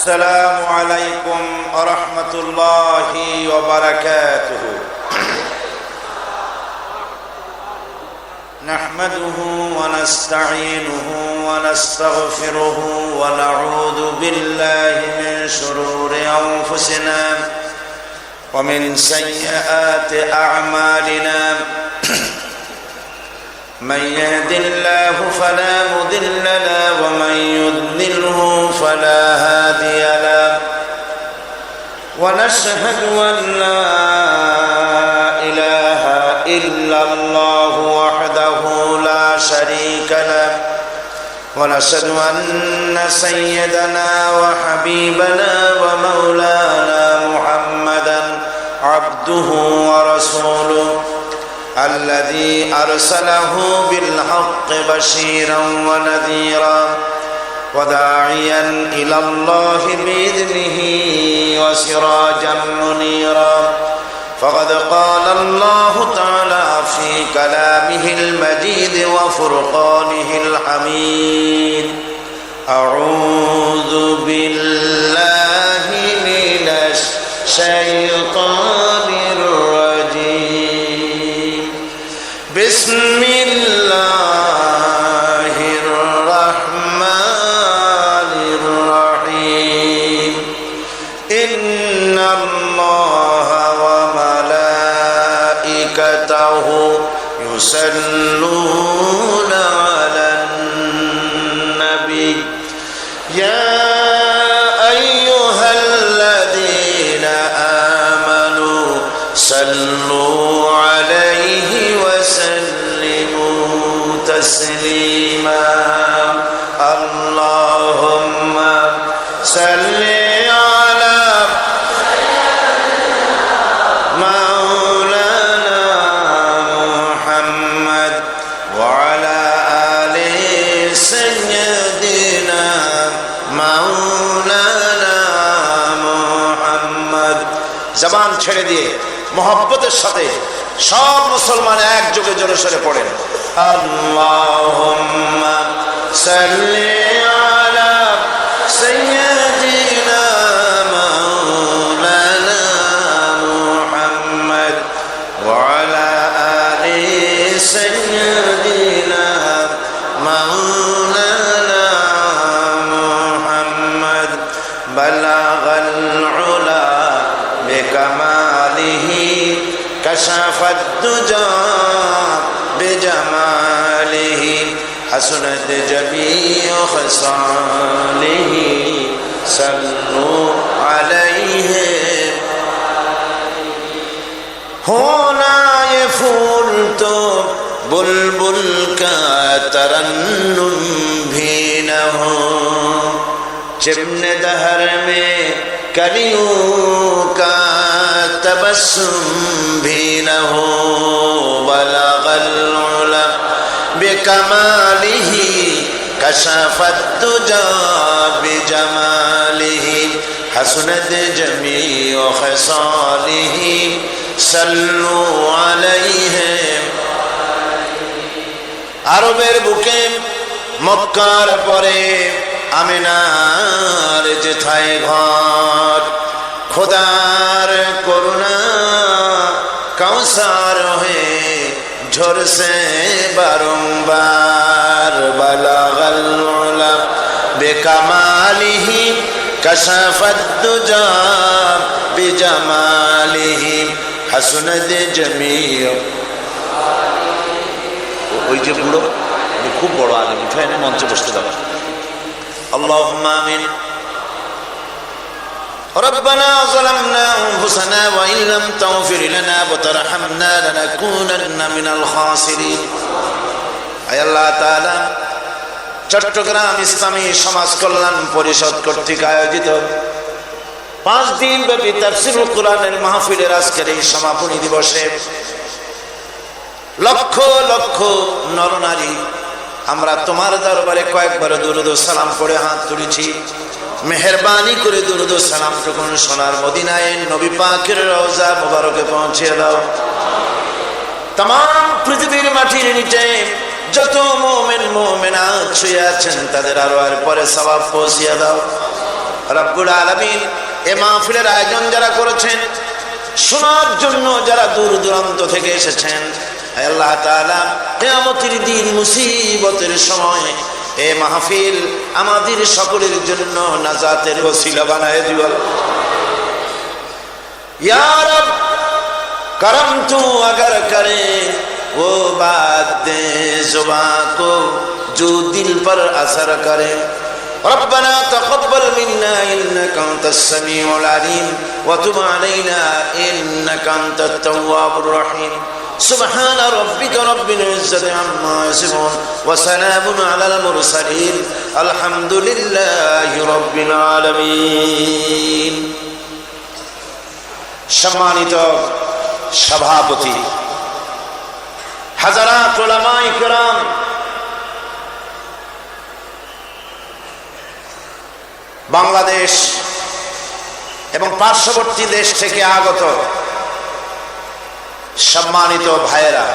السلام عليكم ورحمة الله وبركاته. نحمده ونستعينه ونستغفره ونعوذ بالله من شرور أنفسنا ومن سيئات أعمالنا. من يهد الله فلا مضل له ومن يضلله فلا هادي له. ونشهد أن لا إله إلا الله وحده لا شريك له. ونشهد أن سيدنا وحبيبنا ومولانا محمدا عبده ورسوله الذي أرسله بالحق بشيرا ونذيرا وداعيا إلى الله بإذنه وسراجا منيرا. فقد قال الله تعالى في كلامه المجيد وفرقانه الحميد: أعوذ بالله من الشيطان الرجيم. بسم الله الرحمن الرحيم. إن الله وملائكته يصلون على النبي يا أيها الذين آمنوا صلوا عليه وسلموا تسليما. اللهم صل على مولانا محمد وعلى آل سيدنا مولانا محمد. জবান ছেড়ে দিয়ে মোহাব্বতের সাথে সব মুসলমান একযোগে জোরে সরে পড়েন: আল্লাহুম্মা সাল্লি আলা সাইয়্যিদিনা মাওলানা মুহাম্মদ ওয়া আলা আলি সাইয়্যিদিনা মাওলানা মুহাম্মদ। বালাগাল উলা বিকামালিহি كشف الدجى بجماله حسنت جميع خصاله صلوا عليه. होना ये फूल तो बुलबुल का तरन्नुम भी न हो, चिमने दहर में कलियों का तबस्सुम भी न हो. बलगल उला बिकमालिही कशफत दुजा बिजमालिही हसनत जमीउ खसालिही सल्लु अलैहि. আরবের বুকে মক্কার পরে আমিনার যেথায় ঘর, খোদার করুণা কৌসার হয়ে ঝরসে বারংবার. বালাগাল উলা বিকামালিহি কশফত দুজা বিজামালিহি হাসনাত জামিউ. ওই যে বুড়ো খুব বড় আলেম, উঠে মঞ্চে বসতে দেওয়া। আল্লাহুম্মা আমিন. ربنا ظلمنا أنفسنا وإن لم تغفر لنا وترحمنا لنكونن من الخاسرين. আয় আল্লাহ তাআলা, চট্টগ্রাম ইসলামী সমাজ কল্যাণ পরিষদ কর্তৃক আয়োজিত 5 দিন ব্যাপী তাফসীরুল কুরআনের মাহফিলের আজকের এই সমাপনী দিবসে লক্ষ লক্ষ নরনারী আমরা তোমার দরবারে কয়েকবার দুরূদ ও সালাম পড়ে হাত তুলেছি। মেহেরবানি করে দুরূদ ও সালামটুকু সোনার মদিনায় নবী পাকের রওজা মুবারকে পৌঁছে দাও। तमाम পৃথিবীর মাটির নিচে যত মুমিন মুমিনাত শুয়ে আছেন তাদের আরওয়ার পরে সওয়াব পৌঁছিয়ে দাও। রব্বুল আলামিন এই মাহফিলের আয়োজন যারা করেছেন, শোনার জন্য যারা দূর দূরান্ত থেকে এসেছেন, আল্লাহ তাআলা কিয়ামতের দিন মুসিবতের সময় এই মাহফিল আমাদের সকলের জন্য নাজাতের ওসিলা বানায় দিও। या रब करम तू अगर करे वो बात दे जुबां को जो दिल पर असर करे। रब्बना तक़ब्बल मिन्ना इन्नका अंतस समीउल अलीम व तुब अलैना इन्नका अंतत तव्वाबुर रहीम। सुब्हान रब्बिका रब्बिल इज्जति अम्मा यसिफून व सलामुन अलल मुरसलीन अल्हम्दुलिल्लाहि रब्बिल आलामीन। সম্মানিত সভাপতি, হাজারাত উলামায়ে কেরাম, বাংলাদেশ এবং পার্শ্ববর্তী দেশ থেকে আগত সম্মানিত ভাইয়েরা,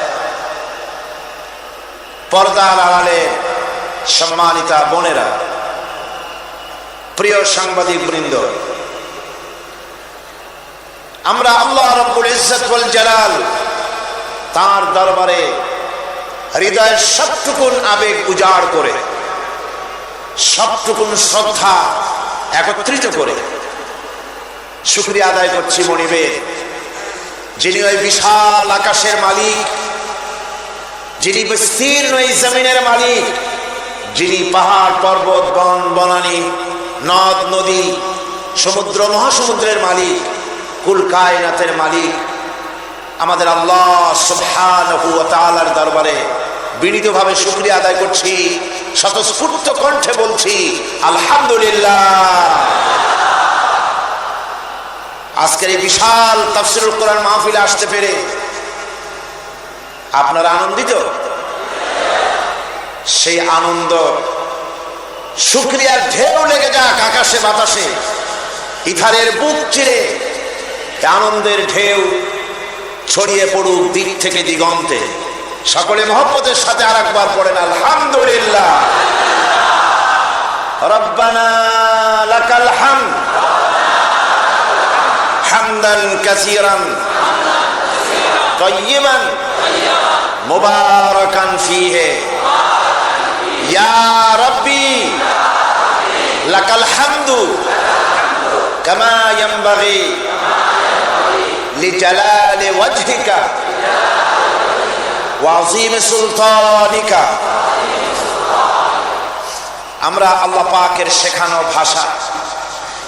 পর্দার আড়ালে সম্মানিতা বোনেরা, প্রিয় সাংবাদিক বৃন্দ, আমরা আল্লাহ রাব্বুল ইজ্জত ওয়াল জালাল তার দরবারে হৃদয়ের সবটুকুন আবেগ উজাড় করে, সবটুকুন শ্রদ্ধা একত্রিত করে শুকরিয়া আদায় করছি মনিবের, যিনি ওই বিশাল আকাশের মালিক, যিনি বিস্তীর্ণ এই জমিনের মালিক, যিনি পাহাড় পর্বত বন বনানী নদ নদী সমুদ্র মহাসমুদ্রের মালিক, কুল কায়নাতের মালিক আমাদের আল্লাহ সুবহানাহু ওয়া তাআলার দরবারে বিনীতভাবে শুকরিয়া আদায় করছি, স্বতঃস্ফূর্ত কণ্ঠে বলছি আলহামদুলিল্লাহ। আজকের এই বিশাল তাফসীরুল কোরআন মাহফিলে আসতে পেরে আপনারা আনন্দিত? সেই আনন্দ শুকরিয়ার ঢেউ লেগে যাক আকাশে বাতাসে, ইথারের বুক চিরে আনন্দের ঢেউ ছড়িয়ে পড়ুক দিক থেকে দিগন্তে। সকলে মহব্বতের সাথে আরেকবার পড়েন আলহামদুলিল্লাহ। রব্বানা লাকাল হামদ হামদান কাসীরান তাইয়িবান মুবারাকান ফীহি ইয়া রাব্বি লাকাল হামদু কামা ইয়ানবাগি লিজালালি ওয়াজহিকা ওয়া আযীম সুলতানিকা। আমরা আল্লাহ পাকের শেখানো ভাষা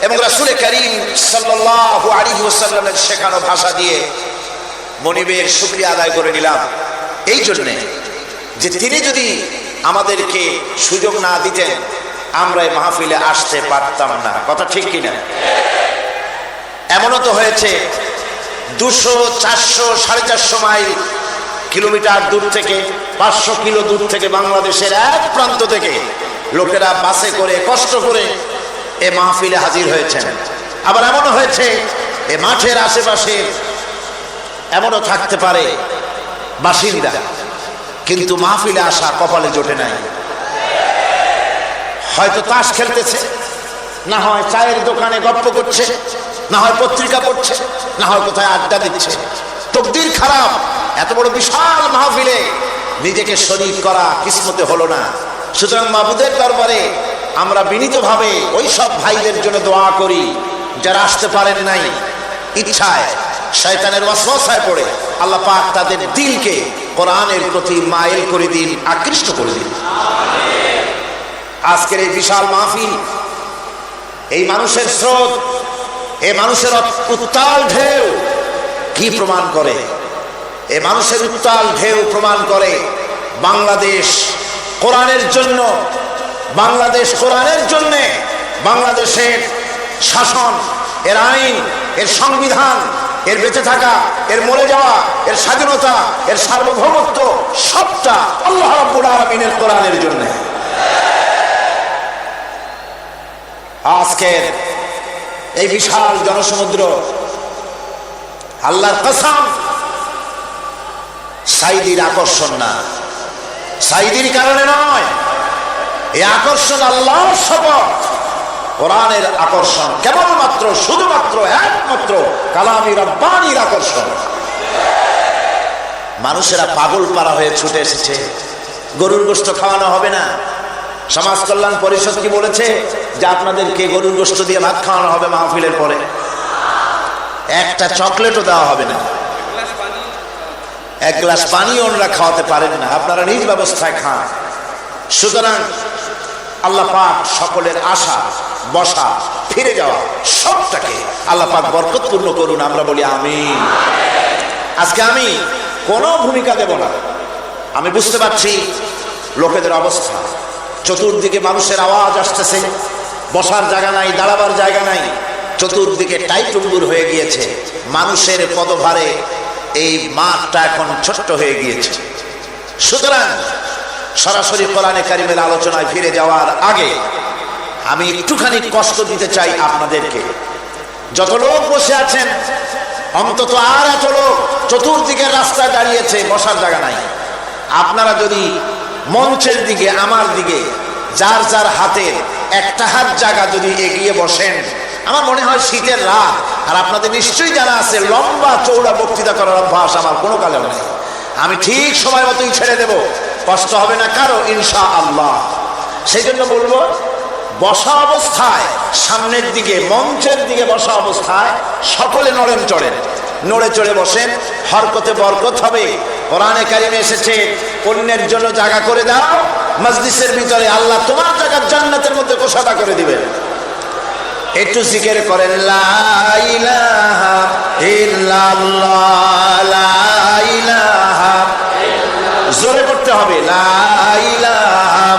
এবং রাসূল করিম সাল্লাল্লাহু আলাইহি ওয়াসাল্লামের শেখানো ভাষা দিয়ে মনিবের শুকরিয়া আদায় করে নিলাম, এই জন্যে যে তিনি যদি আমাদেরকে সুযোগ না দিতেন আমরা এই মাহফিলে আসতে পারতাম না। কথা ঠিক কিনা? এমনও তো হয়েছে 200, 400, 450 মাইল কিলোমিটার দূর থেকে, 500 কিলো দূর থেকে, বাংলাদেশের এক প্রান্ত থেকে লোকেরা বাসে করে কষ্ট করে এ মাহফিলে হাজির হয়েছেন। আবার এমনও হয়েছে এ মাঠের আশেপাশে এমনও থাকতে পারে বাসিন্দা, কিন্তু মাহফিলে আসা কপালে জোটে নাই। হয়তো তাস খেলতেছে, না হয় চায়ের দোকানে গল্প করছে, না হয় পত্রিকা পড়ছে, না হয় কোথায় আড্ডা দিচ্ছে। তকদির খারাপ, এত বড় বিশাল মাহফিলে নিজেকে শরীক করা কিসমতে হলো না। সুতরাং মাবুদের দরবারে আমরা বিনীতভাবে ওই সব ভাইদের জন্য দোয়া করি যারা আসতে পারেন নাই, ইচ্ছায় শয়তানের ওয়াসওয়াসায় পড়ে আল্লাহ পাক তাদের দিলকে কোরআনের প্রতি মাইল করে দিন, আকৃষ্ট করে দিন। আজকের এই বিশাল মাহফিল, এই মানুষের স্রোত, এই মানুষের উত্তাল ঢেউ কি প্রমাণ করে? এই মানুষের উত্তাল ঢেউ প্রমাণ করে বাংলাদেশ কোরআনের জন্য, বাংলাদেশ কোরআনের জন্য, বাংলাদেশের শাসন, এর আইন, এর সংবিধান, এর বেঁচে থাকা, এর মরে যাওয়া, এর স্বাধীনতা, এর সার্বভৌমত্ব সবটা আল্লাহ রাব্বুল আলামিনের কোরআনের জন্য। আজকের এই বিশাল জনসমুদ্র, আল্লাহর কসম, সাইদির আকর্ষণ না, সাইদির কারণে নয়, এই আকর্ষণ আল্লাহর শপথ, কোরআনের আকর্ষণ কেবলমাত্র শুধুমাত্র একমাত্র কালামি রব্বানির আকর্ষণ। মানুষেরা পাগল পারা হয়ে ছুটে এসেছে, গরুর গোশত খাওয়ানো হবে না। সমাজ কল্যাণ পরিষদ কি বলেছে যে আপনাদেরকে গরুর গোশত দিয়ে ভাত খাওয়ানো হবে মাহফিলের পরে? একটা চকলেটও দেওয়া হবে না, এক গ্লাস পানিও ওনারা খাওয়াতে পারেন না, আপনারা নিজ ব্যবস্থায় খান। সুতরাং আল্লাহ পাক সকলের আশা, বসা, ফিরে যাওয়া সবটাকে আল্লাহ পাক বরকতপূর্ণ করুন, আমরা বলি আমিন। আজকে আমি কোনো ভূমিকা দেব না। আমি বুঝতে পারছি লোকেদের অবস্থা, চতুর্দিকে মানুষের আওয়াজ আসতেছে, বসার জায়গা নাই, দাঁড়াবার জায়গা নাই, চতুর্দিকে টাইটুম্বুর হয়ে গিয়েছে, মানুষের পদভারে এই মাঠটা এখন ছোট্ট হয়ে গিয়েছে। সুতরাং সরাসরি কোরআনে কারিমের আলোচনায় ফিরে যাওয়ার আগে আমি একটুখানি কষ্ট দিতে চাই আপনাদেরকে। যত লোক বসে আছেন, অন্তত আর এত লোক চতুর্দিকের রাস্তায় দাঁড়িয়েছে, বসার জায়গা নাই। আপনারা যদি মঞ্চের দিকে, আমার দিকে, যার যার হাতের একটা হাত জায়গা যদি এগিয়ে বসেন, আমার মনে হয় শীতের রাত, আর আপনাদের নিশ্চয়ই জানা আছে লম্বা চৌড়া বক্তৃতা করার অভ্যাস আমার কোনো কালেও নেই। আমি ঠিক সময় মতোই ছেড়ে দেব, কষ্ট হবে না কারো ইনশাআল্লাহ। সেই জন্য বলবো, বসা অবস্থায় সামনের দিকে, মঞ্চের দিকে বসা অবস্থায় সকলে নড়েন চড়েন, নড়ে চড়ে বসেন, হরকতে বরকত হবে। কোরআনে কারিমে এসেছে অন্যের জন্য জায়গা করে দাও মজলিসের ভিতরে, আল্লাহ তোমার জায়গা জান্নাতের মধ্যে কোষাদা করে দিবেন। একটু জিকির করেন, লা ইলাহা ইল্লাল্লাহ, লা ইলাহা, জোরে করতে হবে, লা ইলাহা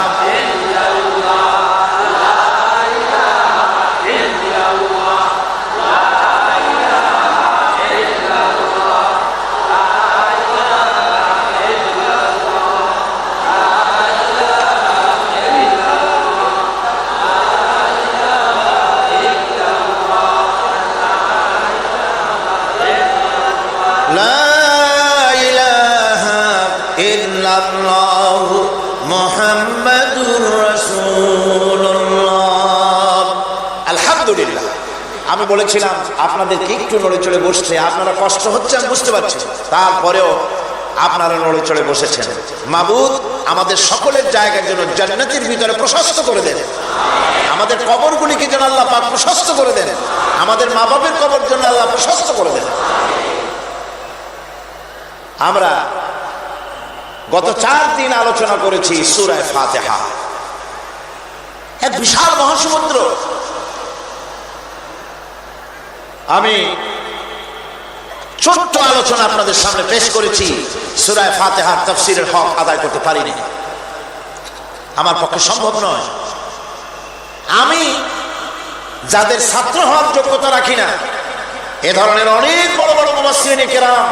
মুহাম্মাদুর রাসূলুল্লাহ। আলহামদুলিল্লাহ। আমি বলেছিলাম আপনাদেরকে একটু নড়ে চড়ে বসতে, আপনারা কষ্ট হচ্ছে আমি বুঝতে পারছি, তারপরেও আপনারা নড়ে চড়ে বসেছেন। মাবুদ আমাদের সকলের জায়গার জন্য জান্নাতের ভিতরে প্রশস্ত করে দেন, আমাদের কবরগুলিকে যেন আল্লাহ পাক প্রশস্ত করে দেন, আমাদের মা বাবার কবর জন্য আল্লাহ প্রশস্ত করে দেন। আমরা গত 4 দিন আলোচনা করেছি সূরা ফাতিহা, এক বিশাল মহাসমুদ্র। আমি ছোট্ট আলোচনা আপনাদের সামনে পেশ করেছি, সূরা ফাতিহার তাফসীরের হক আদায় করতে পারিনি, আমার পক্ষে সম্ভব নয়। আমি যাদের ছাত্র হওয়ার যোগ্যতা রাখি না, এ ধরনের অনেক বড় বড় মুফাসসিরিনে কেরাম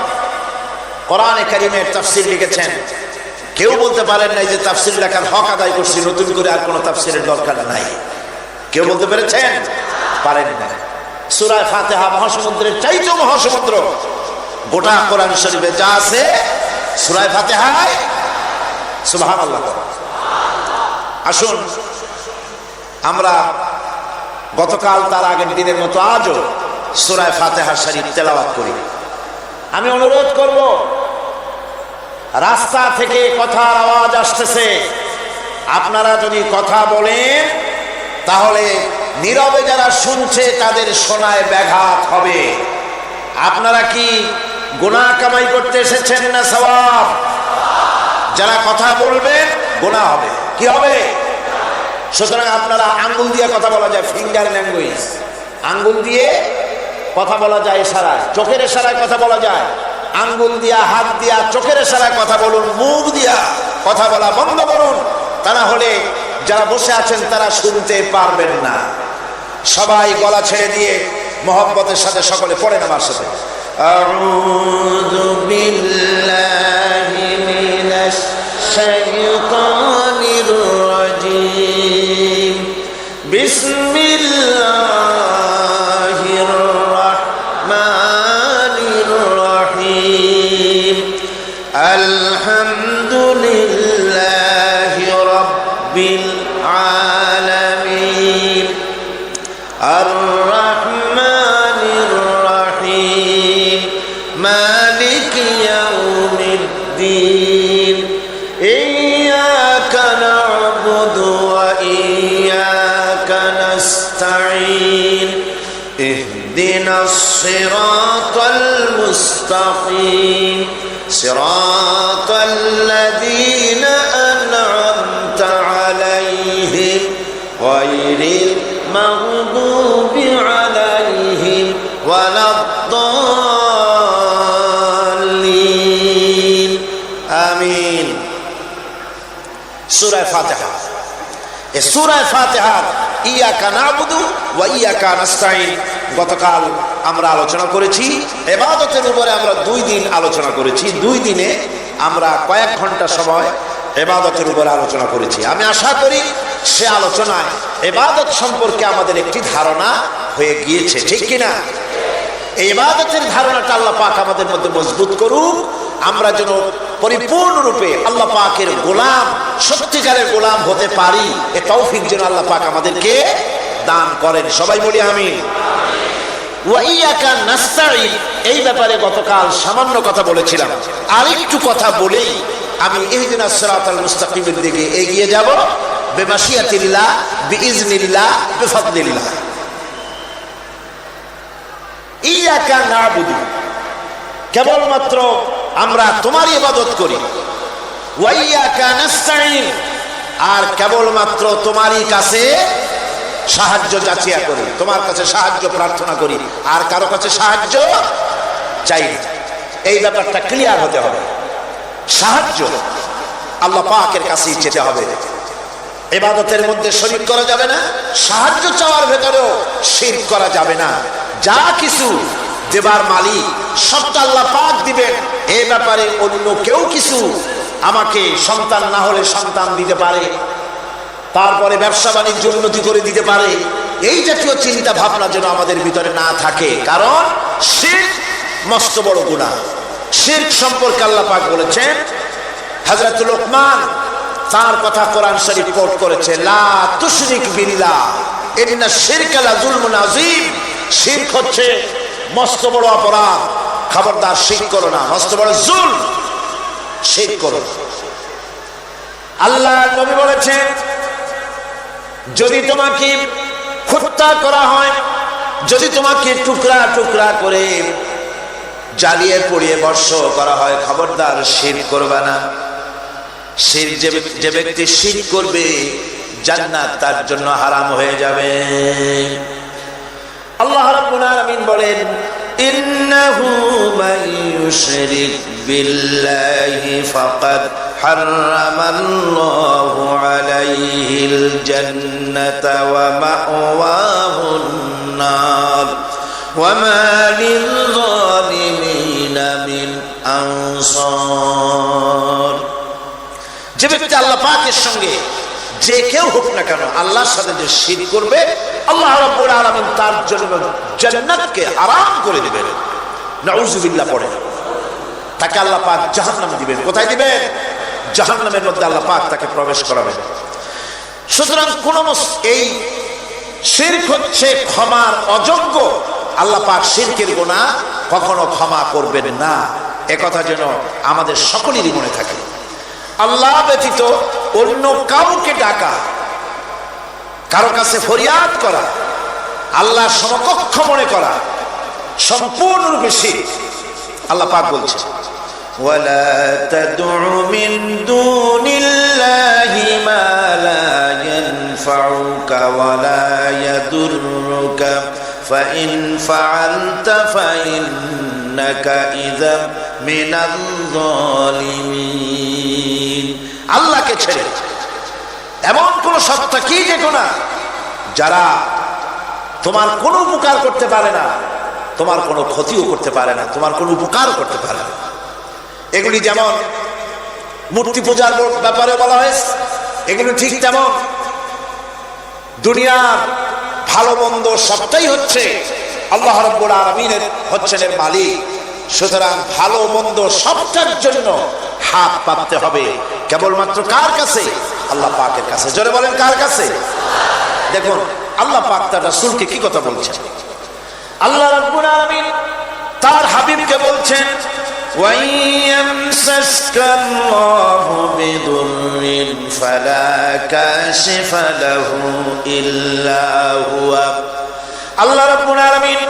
কোরআনে কারিমের তাফসীর লিখেছেন, কেউ বলতে পারেন নাই যে তাফসীর লেখার হক আদায় করছি, নতুন করে আর কোনো তাফসীরের দরকার নাই। কেউ বলতে পেরেছেন? পারেন না। সূরা ফাতিহা মহাসমুদ্রের চাইতেও মহাসমুদ্র। গোটা কোরআন শরীফে যা আছে সূরা ফাতিহায়, সুবহানাল্লাহ। আসুন আমরা গতকাল তার আগের দিনের মতো আজও সূরা ফাতিহা শরীফ তেলাওয়াত করি। আমি অনুরোধ করব, রাস্তা থেকে কথার আওয়াজ আসতেছে, আপনারা যদি কথা বলেন তাহলে নীরবে যারা শুনছে তাদের শোনায় ব্যাঘাত হবে। আপনারা কি গুনাহ কামাই করতে এসেছেন না সওয়াব? যারা কথা বলবেন গুনাহ হবে, কি হবে? সুতরাং আপনারা আঙ্গুল দিয়ে কথা বলা যায়, ফিঙ্গার ল্যাঙ্গুয়েজ, আঙ্গুল দিয়ে কথা বলা যায়, ইশারায়, চোখের ইশারায় কথা বলা যায়। আঙ্গুল দিয়া, হাত দিয়া, চোখের ইশারায় কথা বলুন, মুখ দিয়া কথা বলা বন্ধ করুন, তা না হলে যারা বসে আছেন তারা শুনতে পারবেন না। সবাই গলা ছেড়ে দিয়ে মহব্বতের সাথে সকলে পড়েন আমার সাথে, আউযু বিল্লাহি মিনাশ শাইতানির রাজীম, বিসমিল্লাহির রাহমানির রহিম, আলহামদুলিল্লাহি রাব্বিল আলামিন, আমিন। ইহদিনাস সিরাতাল মুস্তাকিম সিরাতাল্লাযীনা আন'আমতা আলাইহিম গায়রিল মাগদুবি আলাইহিম ওয়ালাদ-দাল্লিন। আমিন। সূরা ফাতিহা। এই সূরা ফাতিহা ইয়াকা না'বুদু ওয়া ইয়াকা নাস্তাঈন গতকাল আমরা আলোচনা করেছি। ইবাদতের উপরে আমরা 2 দিন আলোচনা করেছি। 2 দিনে আমরা কয়েক ঘন্টা সময় ইবাদতের উপরে আলোচনা করেছি। আমি আশা করি সে আলোচনায় ইবাদত সম্পর্কে আমাদের একটি ধারণা হয়ে গিয়েছে, ঠিক কিনা? এই ইবাদতের ধারণাটা আল্লাহ পাক আমাদের মধ্যে মজবুত করুক, আমরা যেন পরিপূর্ণরূপে আল্লাহ পাকের গোলাম, সত্যিকারের গোলাম হতে পারি। এই তৌফিক যেন আল্লাহ পাক আমাদেরকে দান করেন। সবাই বলি আমিন। ওয়া ইয়াকা নাস্তাঈন, এই ব্যাপারে গতকাল সামান্য কথা বলেছিলাম। আরেকটু কথা বলেই আমি ইহদিনাস সিরাতাল মুস্তাকিমের দিকে এগিয়ে যাব। বিমাশিয়াতিল্লাহ, বিইজনিল্লাহ, বিফাদলিল্লাহ। ইয়াকা না'বুদু, কেবলমাত্র আমরা তোমারই ইবাদত করি। ওয়া ইয়াকা নাস্তাঈন, আর কেবলমাত্র তোমারই কাছে সাহায্য যাচিয়া করি, তোমার কাছে সাহায্য প্রার্থনা করি, আর কারো কাছে সাহায্য চাই না। এই ব্যাপারটা ক্লিয়ার হতে হবে। সাহায্য আল্লাহ পাকের কাছেই চেতে হবে। ইবাদতের মধ্যে শরীক করা যাবে না, সাহায্য চাওয়ার ভেতরেও শিরক করা যাবে না। যা কিছু দেবার মালিক সবটা আল্লাহ পাক দিবেন। এই ব্যাপারে অন্য কেউ কিছু আমাকে সন্তান না হলে সন্তান দিতে পারে, তারপরে ব্যবসা বাণিজ্য উন্নতি করে দিতে পারে, এই জাতীয় চিন্তা ভাবনা যেন আমাদের ভিতরে না থাকে। কারণ শিরক মস্ত বড় গুনাহ। শিরক সম্পর্কে আল্লাহ পাক বলেছেন, হযরত লুকমান তার কথা কোরআন শরীফ কোট করেছে, লা তুশরিক বিল্লাহ ইন্নাশ শিরকা লাযুলমুন আযীম। শিরক হচ্ছে মস্ত বড় অপরাধ, খবরদার শিরক করো না, মস্ত বড় জুলম, শিরক করো। আল্লাহ নবী বলেছেন, যদি তোমাকে হত্যা করা হয়, যদি তোমাকে টুকরা টুকরা করে জ্বালিয়ে পুড়িয়ে ভস্ম করা হয়, খবরদার শিরক করবে না। শিরক যে ব্যক্তি শিরক করবে, জান্নাত তার জন্য হারাম হয়ে যাবে। আল্লাহ রাব্বুল আলামিন বলেন, ইন্নাহু মান ইউশরিক বিল্লাহি ফাকাদ হারামাল্লাহু আলাইহিল জান্নাতা ওয়া মাওয়াহুন নার ওয়া মা লিল যালিমিনা মিন আনসার। যে ব্যক্তি আল্লাহ পাকের সঙ্গে যে কেউ হোক না কেন আল্লাহর সাথে যে শিরক করবে, আল্লাহ রাব্বুল আলামিন তার জন্য জান্নাতকে হারাম করে দিবেন। নাউযুবিল্লাহ পড়ে তাকে আল্লাহ পাক জাহান্নামে দিবেন। কোথায় দিবেন? জাহান্নামের মধ্যে আল্লাহ পাক তাকে প্রবেশ করাবেন। সুতরাং কোন এই শিরক হচ্ছে ক্ষমার অযোগ্য। আল্লাহ পাক শিরকের গুনাহ কখনো ক্ষমা করবেন না, একথা যেন আমাদের সকলেরই মনে থাকে। আল্লাহ ব্যতীত অন্য কাউকে ডাকা, কারো কাছে ফরিয়াদ করা, আল্লাহ সমকক্ষ মনে করা সম্পূর্ণরূপে শিরক। আল্লাহ পাক বলছেন, ওয়ালা তাদউ মিন দুনিল্লাহি মা লা ইয়ানফাউকা ওয়ালা ইয়াদুররুকা ফাইন ফাআলতা ফাইন্নাকা ইযা মিনাল যালিমিন। আল্লাহকে ছেড়ে এমন কোন সত্তা কি দেখো না যারা তোমার কোনো উপকার করতে পারে না, তোমার কোনো ক্ষতিও করতে পারে না, তোমার কোনো উপকার করতে পারে না। এগুলি যেমন মূর্তি পূজার ব্যাপারে বলা হয়েছে, এগুলি ঠিক তেমন দুনিয়ার ভালো মন্দ সবটাই হচ্ছে আল্লাহ রাব্বুল আলামিনের হচ্ছেন এর মালিক। সুতরাং ভালো মন্দ সবটার জন্য হাত পাততে হবে কেবলমাত্র কার কাছে? আল্লাহ পাকের কাছে। জোরে বলেন, কার কাছে? দেখুন আল্লাহ পাক তার রাসূলকে কি কথা বলছেন। আল্লাহ রাব্বুল আলামিন তার হাবিবকে বলছেন, ওয়াইয়ামসাসকাল্লাহু বিদুররিন ফালা কাশিফা লাহু ইল্লা হুয়া আল্লাহ রাব্বুল আলামিন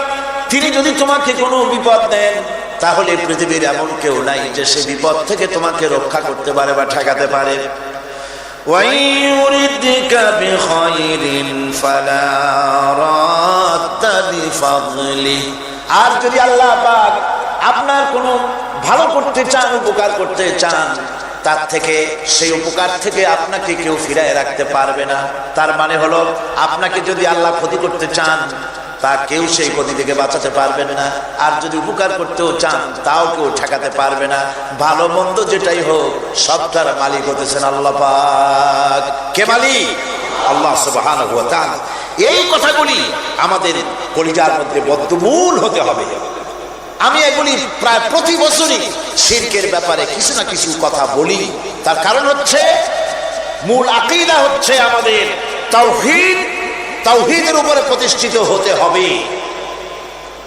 তিনি যদি তোমাকে কোনো বিপদ দেন, তাহলে পৃথিবীর এমন কেউ নাই যে সে বিপদ থেকে তোমাকে রক্ষা করতে পারে বা ঠেকাতে পারে। ওয়াইউরিদকা বিখাইরিন ফালা রাদ্দা লিফাদলি, আর যদি আল্লাহ পাক আপনার কোনো ভালো করতে চান, উপকার করতে চান, তার থেকে সেই উপকার থেকে আপনাকে কেউ ফিরায় রাখতে পারবে না। তার মানে হলো আপনাকে যদি আল্লাহ ক্ষতি করতে চান, তা কেউ সেই ক্ষতি থেকে বাঁচাতে পারবেন না। আর যদি উপকার করতেও চান, তাও কেউ ঠেকাতে পারবে না। ভালো মন্দ যেটাই হোক, সবটার মালিক হতেছেন আল্লাহ পাক। কে মালিক? আল্লাহ সুবহানাহু ওয়া তাআলা। এই কথাগুলি আমাদের কলিজার মধ্যে বদ্ধমূল হতে হবে। আমি এগুলি প্রায় প্রতি বছরই শিরকের ব্যাপারে কিছু না কিছু কথা বলি। তার কারণ হচ্ছে মূল আকীদা হচ্ছে আমাদের তাওহীদ। তাওহীদের উপরে প্রতিষ্ঠিত হতে হবে।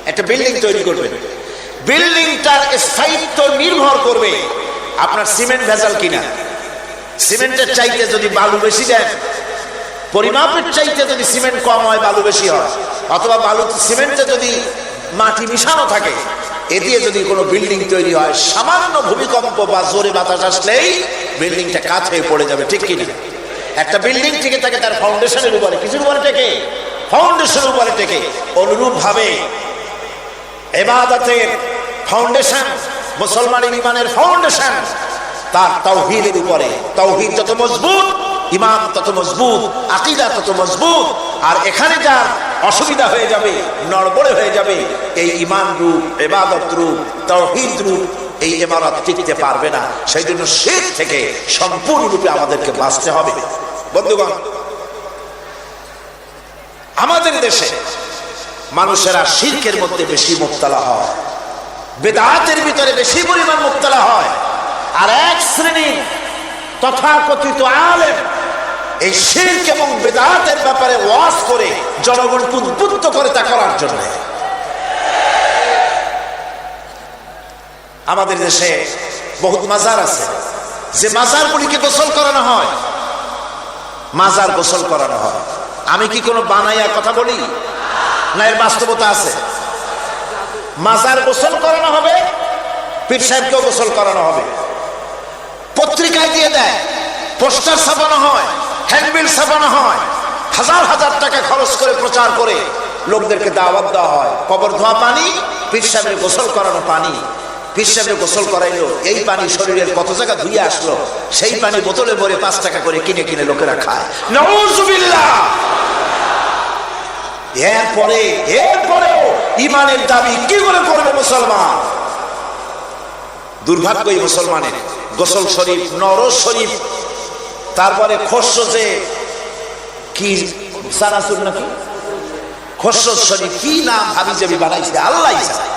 একটা বিল্ডিং তৈরি করবেন, বিল্ডিংটার স্থায়িত্ব নির্ভর করবে আপনার সিমেন্ট ভেজাল কিনা। সিমেন্টের চাইতে যদি বালু বেশি দেন, পরিমাপের চাইতে যদি সিমেন্ট কম হয় বালু বেশি হয়, অথবা বালু সিমেন্টে যদি মাটি মিশানো থাকে, এ দিয়ে যদি কোনো বিল্ডিং তৈরি হয়, সামান্য ভূমিকম্প বা জোরে বাতাস আসলেই বিল্ডিংটা কাত হয়ে পড়ে যাবে, ঠিক কিনা? একটা বিল্ডিং টিকে থাকে তার ফাউন্ডেশনের উপরে, কিছুর উপরে টেকে, ফাউন্ডেশনের উপরে টেকে। অনুরূপ ভাবে ইবাদতের ফাউন্ডেশন, মুসলমানের ঈমানের ফাউন্ডেশন তার তাওহীদের উপরে। তাওহীদ যত মজবুত, ঈমান তত মজবুত, আকীদা তত মজবুত। আর এখানে যার অসুবিধা হয়ে যাবে, নড়বড়ে হয়ে যাবে, এই ঈমান রূপ, ইবাদত রূপ, তাওহীদ রূপ এই ইমারত টিকতে পারবে না। সেই জন্য শিরক থেকে সম্পূর্ণরূপে আমাদেরকে বাঁচতে হবে। বন্ধুগণ, আমাদের দেশে মানুষেরা শিরকের মধ্যে বেশি মুবতালা হয়, বিদআতের ভিতরে বেশি পরিমাণ মুবতালা হয়। আর এক শ্রেণীর তথাকথিত আলেম এই শিরক এবং বিদআতের ব্যাপারে ওয়াজ করে জনগণকে উদ্বুদ্ধ করে তা করার জন্য। আমাদের দেশে বহুত মাজার আছে, যে মাজারগুলিকে গোসল করানো হয়, মাজার গোসল করানো হয়। আমি কি কোনো বানাইয়া কথা বলি না? এর বাস্তবতা আছে। মাজার গোসল করানো হবে, পীর সাহেবকেও গোসল করানো হবে। পত্রিকায় দিয়ে দেয়, পোস্টার ছাপানো হয়, হ্যান্ডবিল ছাপানো হয়, হাজার হাজার টাকা খরচ করে প্রচার করে লোকদেরকে দাওয়াত দেওয়া হয়। কবর ধোয়া পানি, পীর সাহেবের গোসল করানো পানি। পীর সাহেবের গোসল করাইলো, এই পানি শরীরের কত জায়গা ধুয়ে আসলো, সেই পানি বোতলে ভরে 5 টাকা করে কিনে কিনে লোকেরা খায়। নাউযুবিল্লাহ। এরপরেও ঈমানের দাবি কি করে করবে মুসলমান? দুর্ভাগ্য এই মুসলমানের। গোসল শরীফ, নরজ শরীফ, তারপরে খসরজে কি সারাসুর নাকি খসরজ শরীফ, কি নাম হাবি জাবি বানাইছে আল্লাহ জানে।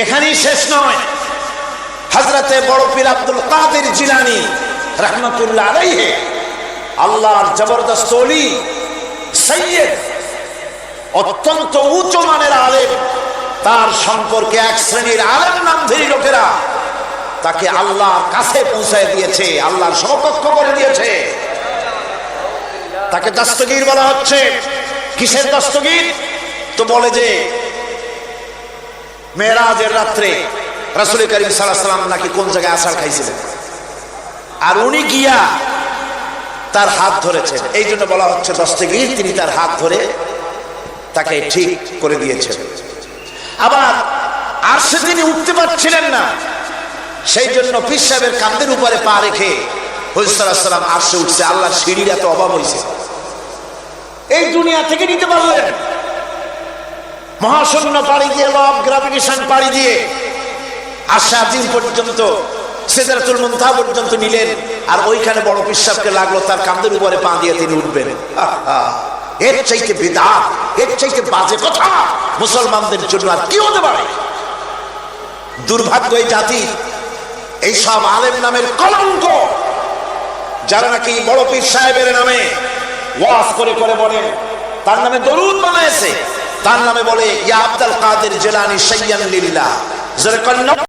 এখানেই শেষ নয়। হযরতে বড় পীর আব্দুল কাদের জিলানী রাহমাতুল্লাহ আলাইহি, আল্লাহর জবরদস্ত ওলি, সাইয়্যিদ, অত্যন্ত উচ্চ মানের আলেম, তার সম্পর্কে এক শ্রেণীর আলেম নামধারী লোকেরা তাকে আল্লাহর কাছে পৌঁছায় দিয়েছে, আল্লাহর সমকক্ষ করে দিয়েছে। তাকে দস্তগীর বলা হচ্ছে। কিসের দস্তগীর? তো বলে যে মেরাজের রাত্রে রাসূল করিম সাল্লাল্লাহু আলাইহি ওয়াসাল্লাম নাকি কোন জায়গায় আছাড় খাইছিলেন, আর উনি গিয়া তার হাত ধরেছেন, এই জন্য বলা হচ্ছে দস্তগীর। তিনি তার হাত ধরে তাকে ঠিক করে দিয়েছেন। আবার আরশে তিনি উঠতে পারছিলেন না, সেই জন্য পীর সাহেবের কাঁধের উপরে পা রেখে হুজুর সাল্লাল্লাহু আলাইহি ওয়াসাল্লাম আরশে উঠছে। আল্লাহর সিঁড়ির এত অভাব হয়েছে, এই দুনিয়া থেকে নিতে পারলেন। মহাশূন্য পাড়ি দিয়ে, ল অফ গ্রাভিটেশন পাড়ি দিয়ে আরশে আজিম পর্যন্ত, সিদরাতুল মুনতাহা পর্যন্ত নিলেন। আর ওইখানে বড় পীর সাহেবকে লাগলো তার কাঁধের উপরে পা দিয়ে তিনি উঠবেন। এর চাইতে বিদআত, এর চাইতে বাজে কথা মুসলমানদের জন্য আর কি হতে পারে? দুর্ভাগ্য এই জাতির, এই সব আলেম নামের কলঙ্ক, যারা নাকি বড় পীর সাহেবের নামে ওয়াজ করে করে বলেন, তার নামে দরুদ বানাইছে, তার নামে বলে ইয়া আব্দুল কাদের জিলানী শাইয়ান লিল্লাহ।